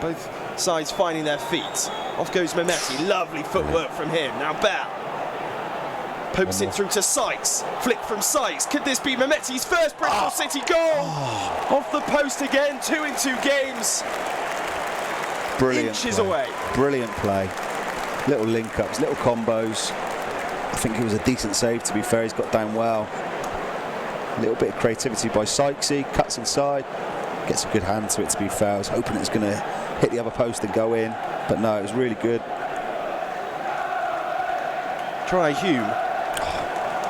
Both sides finding their feet. Off goes Mehmeti, lovely footwork from him. Now Bell pokes it through to Sykes. Flick from Sykes. Could this be Mehmeti's first Bristol City goal? Off the post again, 2 in 2 games. Brilliant Inches play. away. Brilliant play. Little link-ups, little combos. I think it was a decent save, to be fair. He's got down well. A little bit of creativity by Sykesy. Cuts inside. Gets a good hand to it, to be fair. I was hoping it was going to hit the other post and go in. But no, it was really good. Try Hume.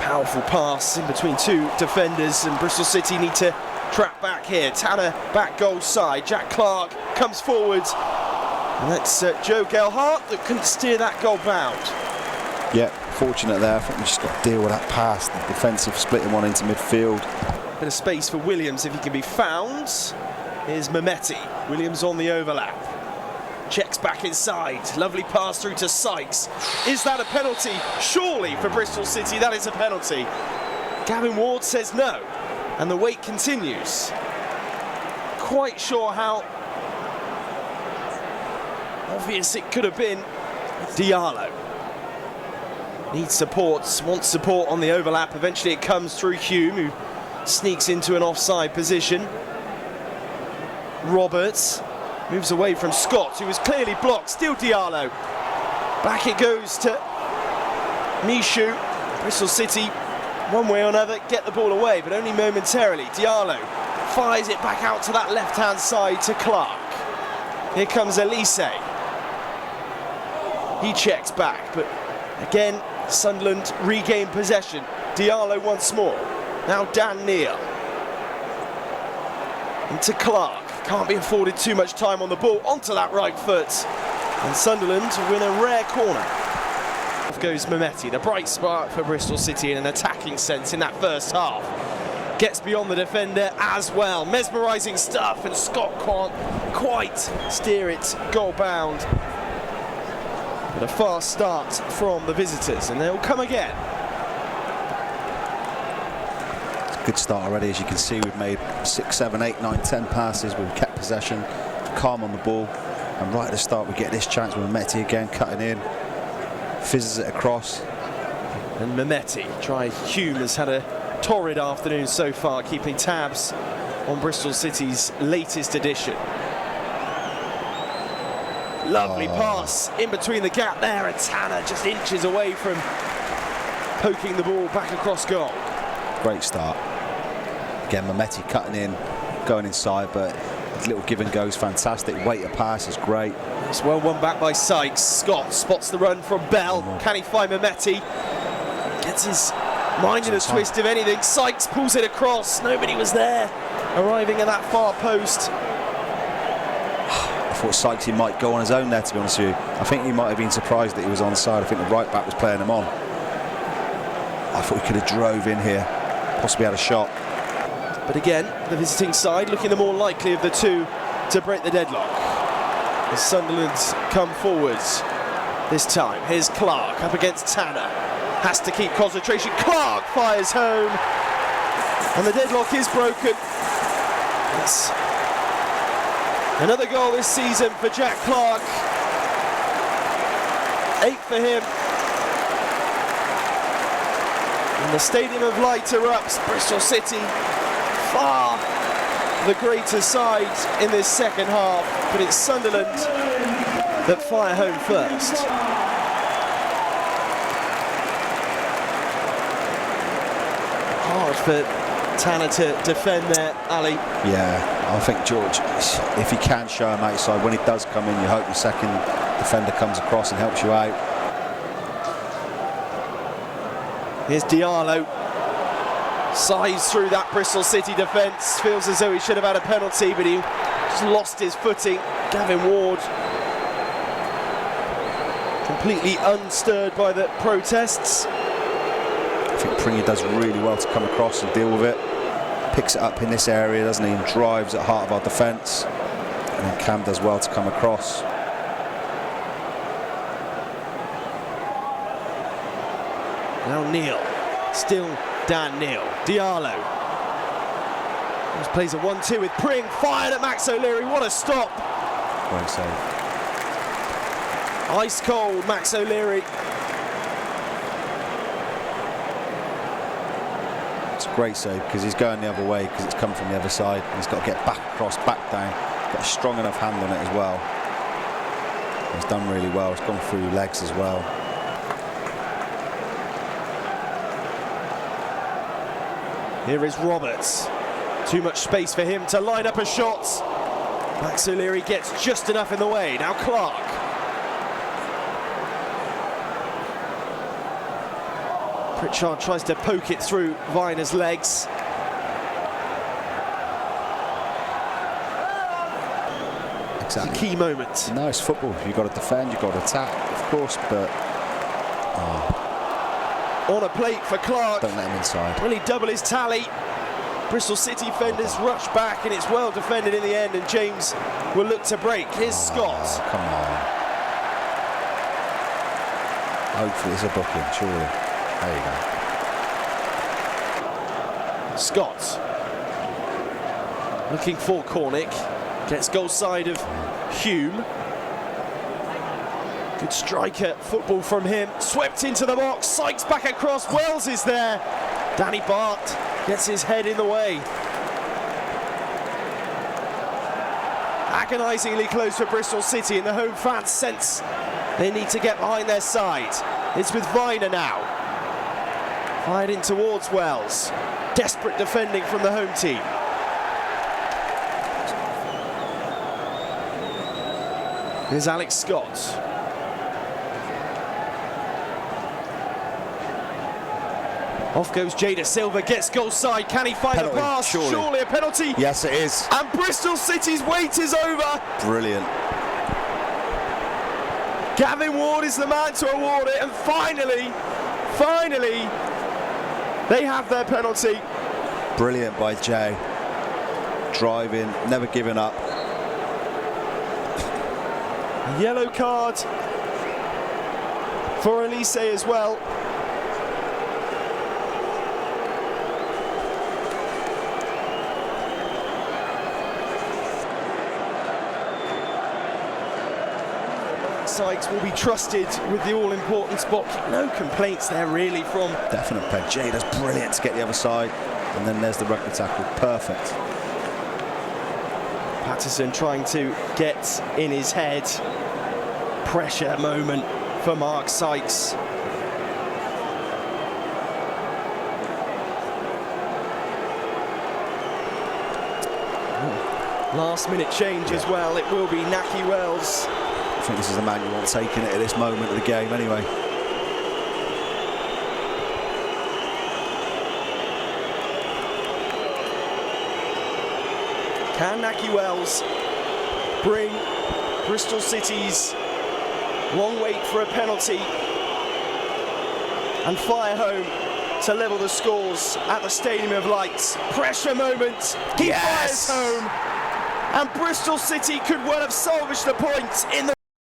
Powerful pass in between 2 defenders, and Bristol City need to trap back here. Tanner back goal side. Jack Clark comes forward. And that's Joe Gelhart that couldn't steer that goal bound. Yeah, fortunate there. I think we just got to deal with that pass. The defensive splitting one into midfield. Bit of space for Williams if he can be found. Here's Mehmeti. Williams on the overlap. Checks back inside. Lovely pass through to Sykes. Is that a penalty? Surely for Bristol City that is a penalty. Gavin Ward says no. And the wait continues. Quite sure how obvious it could have been. Diallo needs support, wants support on the overlap. Eventually it comes through Hume, who sneaks into an offside position. Roberts moves away from Scott, who was clearly blocked. Still Diallo. Back it goes to Mishu. Bristol City, one way or another, get the ball away, but only momentarily. Diallo fires it back out to that left-hand side to Clark. Here comes Elise. He checks back, but again, Sunderland regain possession. Diallo once more. Now Dan Neal. Into Clark. Can't be afforded too much time on the ball. Onto that right foot. And Sunderland win a rare corner. Off goes Mehmeti, the bright spark for Bristol City in an attacking sense in that first half. Gets beyond the defender as well. Mesmerising stuff, and Scott can't quite steer it goal bound. But a fast start from the visitors, and they'll come again. Good start already. As you can see, we've made 6, 7, 8, 9, 10 passes. We've kept possession, calm on the ball, and right at the start we get this chance with Mehmeti again cutting in, fizzes it across. And Mehmeti, Hume has had a torrid afternoon so far, keeping tabs on Bristol City's latest addition. Lovely pass in between the gap there, and Tanner just inches away from poking the ball back across goal. Great start. Again, Mehmeti cutting in, going inside, but his little give and go is fantastic. Weight of pass is great. It's well won back by Sykes. Scott spots the run from Bell. Can he find Mehmeti? Gets his mind in a twist, if anything. Sykes pulls it across. Nobody was there. Arriving at that far post. I thought Sykes, he might go on his own there, to be honest with you. I think he might have been surprised that he was onside. I think the right back was playing him on. I thought he could have drove in here, possibly had a shot. But again, the visiting side looking the more likely of the two to break the deadlock. As Sunderland's come forwards this time. Here's Clark up against Tanner. Has to keep concentration. Clark fires home. And the deadlock is broken. It's another goal this season for Jack Clark. 8 for him. And the Stadium of Light erupts. Bristol City far the greater side in this second half, but it's Sunderland that fire home first. Hard for Tanner to defend there, Ali. Yeah, I think George, if he can show him outside, when he does come in, you hope the second defender comes across and helps you out. Here's Diallo. Sides through that Bristol City defence. Feels as though he should have had a penalty, but he just lost his footing. Gavin Ward completely unstirred by the protests. I think Pringle does really well to come across and deal with it. Picks it up in this area, doesn't he, and drives at heart of our defence. And then Cam does well to come across. Now Neal, still Dan Neal. Diallo plays a 1-2 with Pring, fired at Max O'Leary. What a stop! Great save. Ice cold, Max O'Leary. It's a great save because he's going the other way because it's come from the other side. He's got to get back across, back down, got a strong enough hand on it as well. He's done really well. It's gone through legs as well. Here is Roberts. Too much space for him to line up a shot. Max O'Leary gets just enough in the way. Now Clark. Pritchard tries to poke it through Viner's legs. Exactly. It's a key moment. No, it's football. You've got to defend, you've got to attack, of course, but On a plate for Clark. don't let him inside. Will he double his tally? Bristol City defenders rush back, and it's well defended in the end, and James will look to break. Here's Scott. Come on. Hopefully it's a booking, surely. There you go. Scott. Looking for Cornick. Gets goal side of Hume. Good striker football from him. Swept into the box. Sykes back across. Wells is there. Danny Bart gets his head in the way. Agonisingly close for Bristol City, and the home fans sense they need to get behind their side. It's with Viner now. Fired in towards Wells. Desperate defending from the home team. Here's Alex Scott. Off goes Jada Silva, gets goal side. Can he find Penalty, the pass? surely. A penalty. Yes, it is. And Bristol City's wait is over. Brilliant. Gavin Ward is the man to award it, and finally, they have their penalty. Brilliant by Jay. Driving, never giving up. Yellow card for Elise as well. Sykes will be trusted with the all-important spot. No complaints there really from... Definite play. Jay does brilliant to get the other side. And then there's the rugby tackle. Perfect. Patterson trying to get in his head. Pressure moment for Mark Sykes. Last minute change as well. It will be Naki Wells. I think this is the man you want taking it at this moment of the game anyway. Can Naki Wells bring Bristol City's long wait for a penalty and fire home to level the scores at the Stadium of Lights? Pressure moment. He fires home, and Bristol City could well have salvaged the point in the